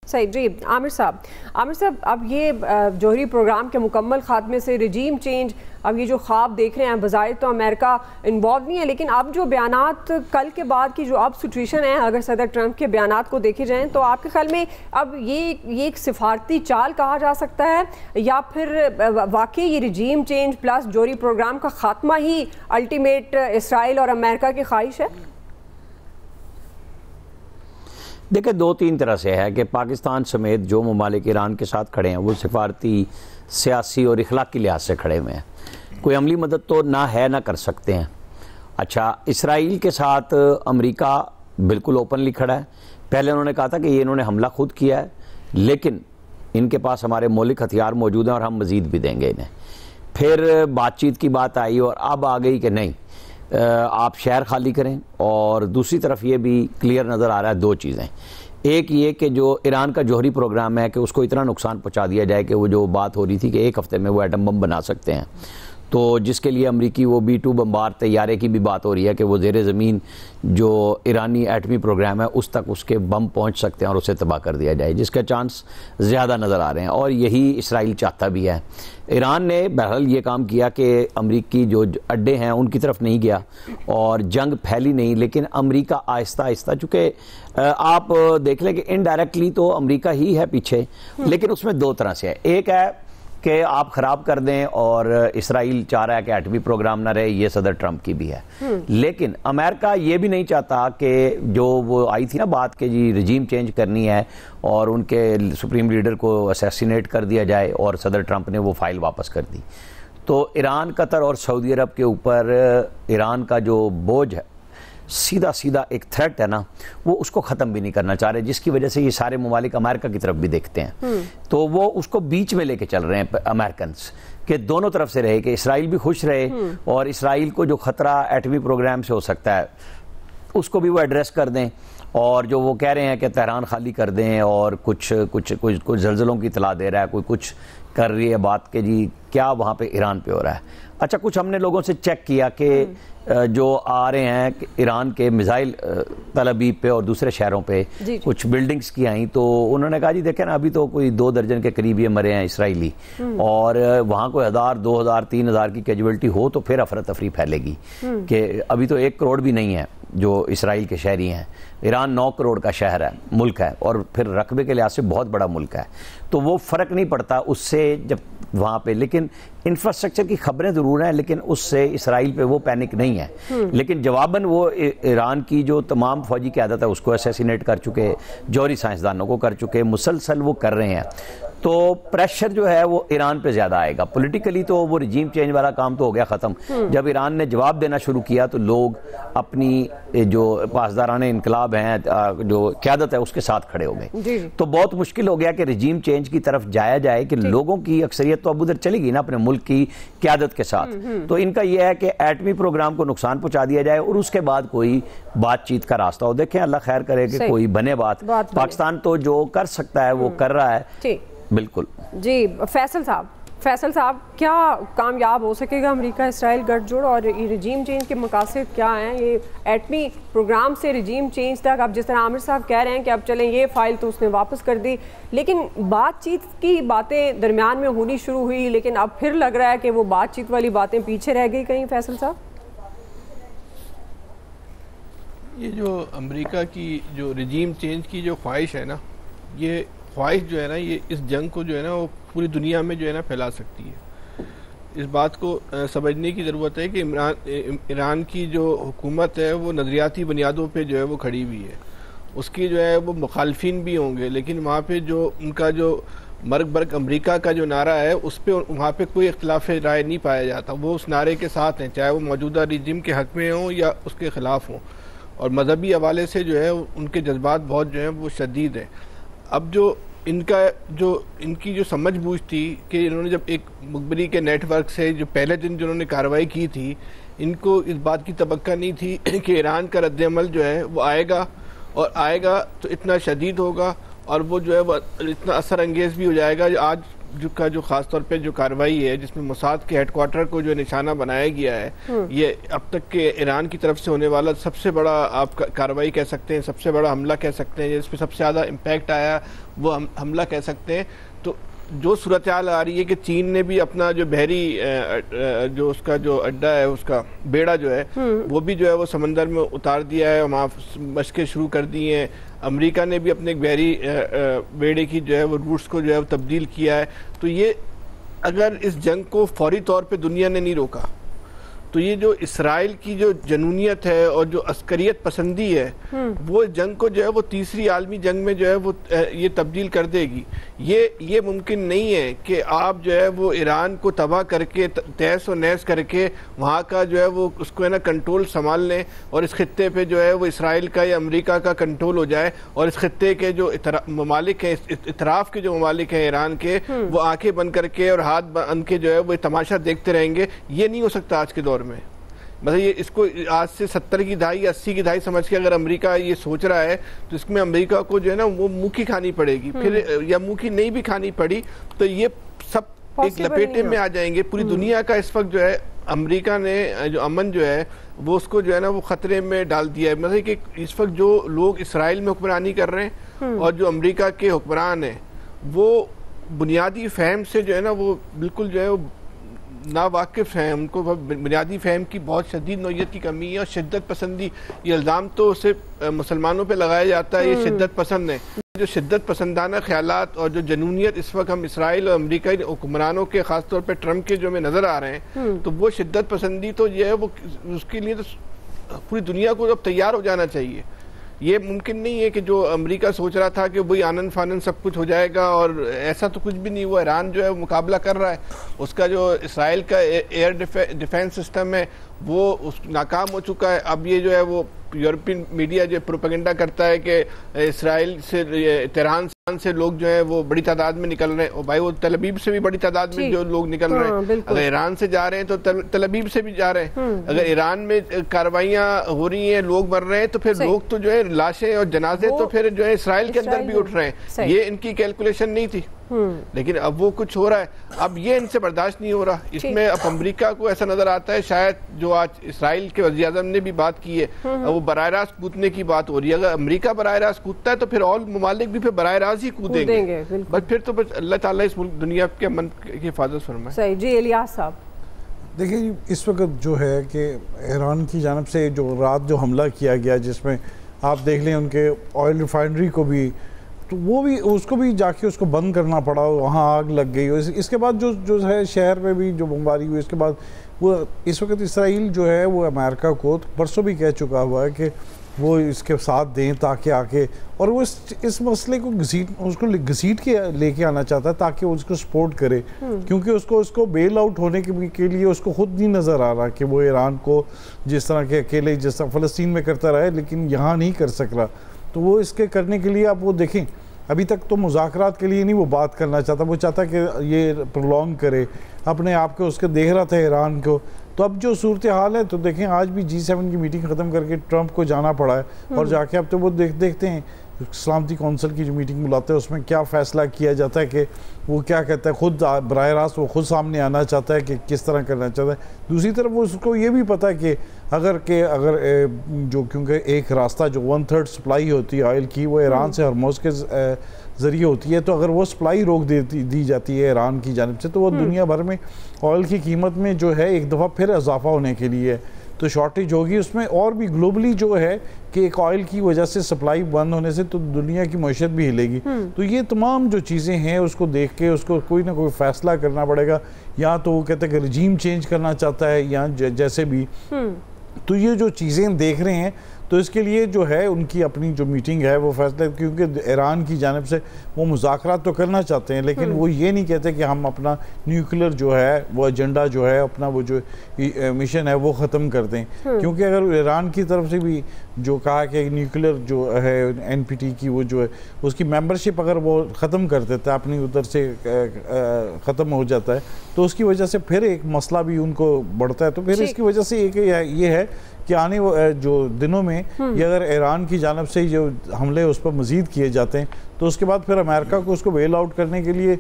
صحیح. جی عامر صاحب اب یہ جوہری پروگرام کے مکمل خاتمے سے رجیم چینج، اب یہ جو خواب دیکھ رہے ہیں، بظاہر تو امریکہ انوالو نہیں ہے، لیکن اب جو بیانات کل کے بعد کی جو اب سچویشن ہے، اگر صدر ٹرمپ کے بیانات کو دیکھے جائیں تو آپ کے خیال میں اب یہ ایک سفارتی چال کہا جا سکتا ہے، یا پھر واقعی یہ رجیم چینج پلس جوہری پروگرام کا خاتمہ ہی الٹیمیٹ اسرائیل اور امریکہ کی خواہش ہے؟ دیکھیں دو تین طرح سے ہے کہ پاکستان سمیت جو ممالک ایران کے ساتھ کھڑے ہیں وہ سفارتی، سیاسی اور اخلاقی لحاظ سے کھڑے ہوئے ہیں. کوئی عملی مدد تو نہ ہے نہ کر سکتے ہیں. اچھا، اسرائیل کے ساتھ امریکہ بالکل اوپنلی کھڑا ہے. پہلے انہوں نے کہا تھا کہ یہ انہوں نے حملہ خود کیا ہے، لیکن ان کے پاس ہمارے مولک ہتھیار موجود ہیں اور ہم مزید بھی دیں گے انہیں. پھر بات چیت کی بات آئی اور اب آ گئی کہ نہیں آپ شہر خالی کریں. اور دوسری طرف یہ بھی کلیئر نظر آ رہا ہے دو چیزیں. ایک یہ کہ جو ایران کا جوہری پروگرام ہے کہ اس کو اتنا نقصان پہنچا دیا جائے کہ وہ جو بات ہو رہی تھی کہ ایک ہفتے میں وہ ایٹم بم بنا سکتے ہیں، تو جس کے لیے امریکی وہ B-2 بمبار طیارے کی بھی بات ہو رہی ہے کہ وہ زیر زمین جو ایرانی ایٹمی پروگرام ہے اس تک اس کے بم پہنچ سکتے ہیں اور اسے تباہ کر دیا جائے، جس کا چانس زیادہ نظر آ رہے ہیں. اور یہی اسرائیل چاہتا بھی ہے. ایران نے بہرحال یہ کام کیا کہ امریکی جو اڈے ہیں ان کی طرف نہیں گیا اور جنگ پھیلی نہیں، لیکن امریکہ آہستہ آہستہ، چونکہ آپ دیکھ لیں کہ انڈائریکٹلی تو امریکہ ہی ہے پیچھے، لیکن اس میں دو طرح سے ہے. ایک ہے کہ آپ خراب کر دیں اور اسرائیل چاہ رہا ہے کہ ایٹمی پروگرام نہ رہے، یہ صدر ٹرمپ کی بھی ہے. لیکن امریکہ یہ بھی نہیں چاہتا کہ جو وہ آئی تھی نا بات کہ جی رجیم چینج کرنی ہے اور ان کے سپریم لیڈر کو اسیسینیٹ کر دیا جائے، اور صدر ٹرمپ نے وہ فائل واپس کر دی. تو ایران، قطر اور سعودی عرب کے اوپر ایران کا جو بوجھ ہے، سیدھا سیدھا ایک تھریٹ ہے نا، وہ اس کو ختم بھی نہیں کرنا چاہ رہے، جس کی وجہ سے یہ سارے ممالک امریکہ کی طرف بھی دیکھتے ہیں. تو وہ اس کو بیچ میں لے کے چل رہے ہیں امریکنز، کہ دونوں طرف سے رہے، کہ اسرائیل بھی خوش رہے اور اسرائیل کو جو خطرہ ایٹمی پروگرام سے ہو سکتا ہے اس کو بھی وہ ایڈریس کر دیں. اور جو وہ کہہ رہے ہیں کہ تہران خالی کر دیں، اور کچھ زلزلوں کی اطلاع دے رہا ہے، کوئی کچھ کر رہی ہے بات کہ جی کیا وہاں پہ ایران پہ ہو رہا ہے. اچھا، کچھ ہم نے لوگوں سے چیک کیا کہ جو آ رہے ہیں ایران کے میزائل تل ابیب پہ اور دوسرے شہروں پہ کچھ بلڈنگز کی آئیں، تو انہوں نے کہا جی دیکھیں نا ابھی تو کوئی 2 درجن کے قریب یہ مرے ہیں اسرائیلی، اور وہاں کوئی 1000 2000 3000 کی کیجویلٹی ہو تو پھر افراتفری پھیلے گی، کہ ابھی تو 1 کروڑ بھی نہیں ہے جو اسرائیل کے شہری ہیں. ایران 9 کروڑ کا شہر ہے، ملک ہے، اور پھر رقبے کے لحاظ سے بہت بڑا ملک ہے. تو وہ فرق نہیں پڑتا اس سے جب وہاں پہ، لیکن انفراسٹرکچر کی خبریں ضرور ہیں، لیکن اس سے اسرائیل پہ وہ پینک نہیں ہے. لیکن جواباً وہ ایران کی جو تمام فوجی قیادت ہے اس کو اسیسینیٹ کر چکے، جوہری سائنسدانوں کو کر چکے، مسلسل وہ کر رہے ہیں. تو پریشر جو ہے وہ ایران پہ زیادہ آئے گا. پولیٹیکلی تو وہ رجیم چینج والا کام تو ہو گیا ختم. جب ایران نے جواب دینا شروع کیا تو لوگ اپنی جو پاسداران انقلاب ہیں، جو قیادت ہے، اس کے ساتھ کھڑے ہو گئے. تو بہت مشکل ہو گیا کہ رجیم چینج کی طرف جایا جائے، کہ لوگوں کی اکثریت تو اب ادھر چلی گئی نا اپنے ملک کی قیادت کے ساتھ. تو ان کا یہ ہے کہ ایٹمی پروگرام کو نقصان پہنچا دیا جائے اور اس کے بعد کوئی بات چیت کا راستہ ہو. دیکھیں اللہ خیر کرے کہ کوئی بنے بات. پاکستان تو جو کر سکتا ہے وہ کر رہا ہے. بالکل. جی فیصل صاحب کیا کامیاب ہو سکے گا امریکہ اسرائیل گٹھ جوڑ، اور یہ رجیم چینج کے مقاصد کیا ہیں؟ یہ ایٹمی پروگرام سے رجیم چینج تک، اب جس طرح عامر صاحب کہہ رہے ہیں کہ اب چلیں یہ فائل تو اس نے واپس کر دی، لیکن بات چیت کی باتیں درمیان میں ہونی شروع ہوئی، لیکن اب پھر لگ رہا ہے کہ وہ بات چیت والی باتیں پیچھے رہ گئی کہیں. فیصل صاحب یہ جو امریکہ کی جو رجیم چینج کی جو خواہش ہے نا، یہ خواہش جو ہے نا، یہ اس جنگ کو جو ہے نا وہ پوری دنیا میں جو ہے نا پھیلا سکتی ہے. اس بات کو سمجھنے کی ضرورت ہے کہ ایران کی جو حکومت ہے وہ نظریاتی بنیادوں پہ جو ہے وہ کھڑی ہوئی ہے. اس کی جو ہے وہ مخالفین بھی ہوں گے، لیکن وہاں پہ جو ان کا جو مرگ برگ امریکہ کا جو نعرہ ہے اس پہ وہاں پہ کوئی اختلاف رائے نہیں پایا جاتا. وہ اس نعرے کے ساتھ ہیں، چاہے وہ موجودہ رجیم کے حق میں ہوں یا اس کے خلاف ہوں. اور مذہبی حوالے سے جو ہے ان کے جذبات بہت جو ہیں وہ شدید ہیں. اب جو ان کی جو سمجھ بوجھ تھی کہ انہوں نے جب ایک مخبری کے نیٹ ورک سے جو پہلے دن جنہوں نے کارروائی کی تھی، ان کو اس بات کی توقع نہیں تھی کہ ایران کا رد عمل جو ہے وہ آئے گا، اور آئے گا تو اتنا شدید ہوگا، اور وہ جو ہے وہ اتنا اثر انگیز بھی ہو جائے گا. آج جو خاص طور پہ جو کارروائی ہے جس میں موساد کے ہیڈ کوارٹر کو جو نشانہ بنایا گیا ہے، یہ اب تک کے ایران کی طرف سے ہونے والا سب سے بڑا آپ کارروائی کہہ سکتے ہیں، سب سے بڑا حملہ کہہ سکتے ہیں، جس پہ سب سے زیادہ امپیکٹ آیا وہ حملہ کہہ سکتے ہیں. تو جو صورتحال آ رہی ہے کہ چین نے بھی اپنا جو بحری جو اس کا جو اڈا ہے، اس کا بیڑا جو ہے وہ بھی جو ہے وہ سمندر میں اتار دیا ہے، وہاں مشقیں شروع کر دی ہیں. امریکہ نے بھی اپنے ایک بحری بیڑے کی جو ہے وہ روٹس کو جو ہے وہ تبدیل کیا ہے. تو یہ اگر اس جنگ کو فوری طور پہ دنیا نے نہیں روکا تو یہ جو اسرائیل کی جو جنونیت ہے اور جو عسکریت پسندی ہے وہ جنگ کو جو ہے وہ تیسری عالمی جنگ میں جو ہے وہ یہ تبدیل کر دے گی. یہ ممکن نہیں ہے کہ آپ جو ہے وہ ایران کو تباہ کر کے تہس و نہس کر کے وہاں کا جو ہے وہ اس کو ہے نا کنٹرول سنبھال لیں اور اس خطے پہ جو ہے وہ اسرائیل کا یا امریکہ کا کنٹرول ہو جائے اور اس خطے کے جو ممالک ہیں، اطراف کے جو ممالک ہیں ایران کے، وہ آنکھیں بند کر کے اور ہاتھ بند کے جو ہے وہ تماشا دیکھتے رہیں گے. یہ نہیں ہو سکتا آج کے دور میں. مطلب یہ اس کو آج سے 70 کی دہائی 80 کی دہائی سمجھ کے اگر امریکہ یہ سوچ رہا ہے تو اس میں امریکہ کو جو ہے نا وہ منہ کی کھانی پڑے گی. پھر یا منہ کی نہیں بھی کھانی پڑی تو یہ سب ایک لپیٹے میں آ جائیں گے. پوری دنیا کا اس وقت جو ہے امریکہ نے جو امن جو ہے وہ اس کو جو ہے نا وہ خطرے میں ڈال دیا ہے. مطلب کہ اس وقت جو لوگ اسرائیل میں حکمرانی کر رہے ہیں اور جو امریکہ کے حکمران ہیں وہ بنیادی فہم سے جو ہے نا وہ بالکل جو ہے وہ ناواقف ہیں. ان کو بنیادی فہم کی بہت شدید نوعیت کی کمی ہے اور شدت پسندی. یہ الزام تو صرف مسلمانوں پہ لگایا جاتا ہے، یہ شدت پسند ہیں. جو شدت پسندانہ خیالات اور جو جنونیت اس وقت ہم اسرائیل اور امریکائی حکمرانوں کے خاص طور پہ ٹرمپ کے جو ہمیں نظر آ رہے ہیں تو وہ شدت پسندی تو یہ ہے وہ اس کے لیے تو پوری دنیا کو اب تیار ہو جانا چاہیے. یہ ممکن نہیں ہے کہ جو امریکہ سوچ رہا تھا کہ وہی آنن فانن سب کچھ ہو جائے گا، اور ایسا تو کچھ بھی نہیں ہوا. ایران جو ہے مقابلہ کر رہا ہے. اس کا جو اسرائیل کا ایئر ڈیفینس سسٹم ہے وہ ناکام ہو چکا ہے. اب یہ جو ہے وہ یورپین میڈیا جو پروپیگنڈا کرتا ہے کہ اسرائیل سے تہران سے لوگ جو ہے وہ بڑی تعداد میں نکل رہے ہیں. اور بھائی وہ تل ابیب سے بھی بڑی تعداد میں جو لوگ نکل رہے ہیں. اگر ایران سے جا رہے ہیں تو تل ابیب سے بھی جا رہے ہیں. اگر ایران میں کاروائیاں ہو رہی ہیں، لوگ مر رہے ہیں، تو پھر لوگ تو جو ہے لاشیں اور جنازے تو پھر جو ہے اسرائیل کے اندر بھی اٹھ رہے ہیں. یہ ان کی کیلکولیشن نہیں تھی لیکن اب وہ کچھ ہو رہا ہے. اب یہ ان سے برداشت نہیں ہو رہا. اس میں اب امریکہ کو ایسا نظر آتا ہے شاید جو آج اسرائیل کے وزیر اعظم نے بھی بات کی ہے وہ براہ راست کودنے کی بات ہو رہی ہے. اگر امریکہ براہ راست کودتا ہے تو پھر اور ممالک بھی پھر براہ راست ہی کودیں گے. بس پھر تو بس اللہ تعالیٰ اس ملک دنیا کے امن کی حفاظت فرمائے. صحیح. جی الیاس صاحب دیکھیں اس وقت جو ہے کہ ایران کی جانب سے جو رات جو حملہ کیا گیا جس میں آپ دیکھ لیں ان کے آئل ریفائنری کو بھی، تو وہ بھی اس کو بھی جا کے اس کو بند کرنا پڑا، وہاں آگ لگ گئی. اس کے بعد جو ہے شہر میں بھی جو بمباری ہوئی. اس کے بعد وہ اس وقت اسرائیل جو ہے وہ امریکہ کو پرسوں بھی کہہ چکا ہوا ہے کہ وہ اس کے ساتھ دیں تاکہ آ کے، اور وہ اس مسئلے کو گھسیٹ کے لے کے آنا چاہتا ہے تاکہ اس کو سپورٹ کرے، کیونکہ اس کو بیل آؤٹ ہونے کے لیے اس کو خود نہیں نظر آ رہا کہ وہ ایران کو جس طرح کے اکیلے جس طرح فلسطین میں کرتا رہا ہے لیکن یہاں نہیں کر سک رہا. تو وہ اس کے کرنے کے لیے آپ وہ دیکھیں ابھی تک تو مذاکرات کے لیے نہیں وہ بات کرنا چاہتا، وہ چاہتا کہ یہ پرولونگ کرے اپنے آپ کو. اس کے دیکھ رہا تھا ایران کو. تو اب جو صورتحال ہے تو دیکھیں آج بھی G7 کی میٹنگ ختم کر کے ٹرمپ کو جانا پڑا ہے اور جا کے اب تو وہ دیکھتے ہیں سلامتی کونسل کی جو میٹنگ بلاتے ہیں اس میں کیا فیصلہ کیا جاتا ہے کہ وہ کیا کہتا ہے. خود براہ راست وہ خود سامنے آنا چاہتا ہے کہ کس طرح کرنا چاہتا ہے. دوسری طرف وہ اس کو یہ بھی پتا ہے کہ اگر جو کیونکہ ایک راستہ جو 1/3 سپلائی ہوتی ہے آئل کی وہ ایران سے ہرموز کے ذریعے ہوتی ہے، تو اگر وہ سپلائی روک دی جاتی ہے ایران کی جانب سے تو وہ دنیا بھر میں آئل کی قیمت میں جو ہے ایک دفعہ پھر اضافہ ہونے کے لیے تو شارٹیج ہوگی اس میں. اور بھی گلوبلی جو ہے کہ ایک آئل کی وجہ سے سپلائی بند ہونے سے تو دنیا کی معیشت بھی ہلے گی. تو یہ تمام جو چیزیں ہیں اس کو دیکھ کے اس کو کوئی نہ کوئی فیصلہ کرنا پڑے گا. یا تو وہ کہتے ہیں کہ رجیم چینج کرنا چاہتا ہے یا جیسے بھی. تو یہ جو چیزیں دیکھ رہے ہیں تو اس کے لیے جو ہے ان کی اپنی جو میٹنگ ہے وہ فیصلہ، کیونکہ ایران کی جانب سے وہ مذاکرات تو کرنا چاہتے ہیں لیکن وہ یہ نہیں کہتے کہ ہم اپنا نیوکلر جو ہے وہ ایجنڈا جو ہے اپنا وہ جو مشن ہے وہ ختم کر دیں. کیونکہ اگر ایران کی طرف سے بھی جو کہا کہ نیوکلر جو ہے NPT کی وہ جو ہے اس کی ممبرشپ اگر وہ ختم کر دیتا ہے اپنی ادھر سے ختم ہو جاتا ہے تو اس کی وجہ سے پھر ایک مسئلہ بھی ان کو بڑھتا ہے. تو پھر اس کی وجہ سے یہ ہے کہ آنے جو دنوں میں یہ اگر ایران کی جانب سے جو حملے اس پر مزید کیے جاتے ہیں تو اس کے بعد پھر امریکہ کو اس کو بیل آؤٹ کرنے کے لیے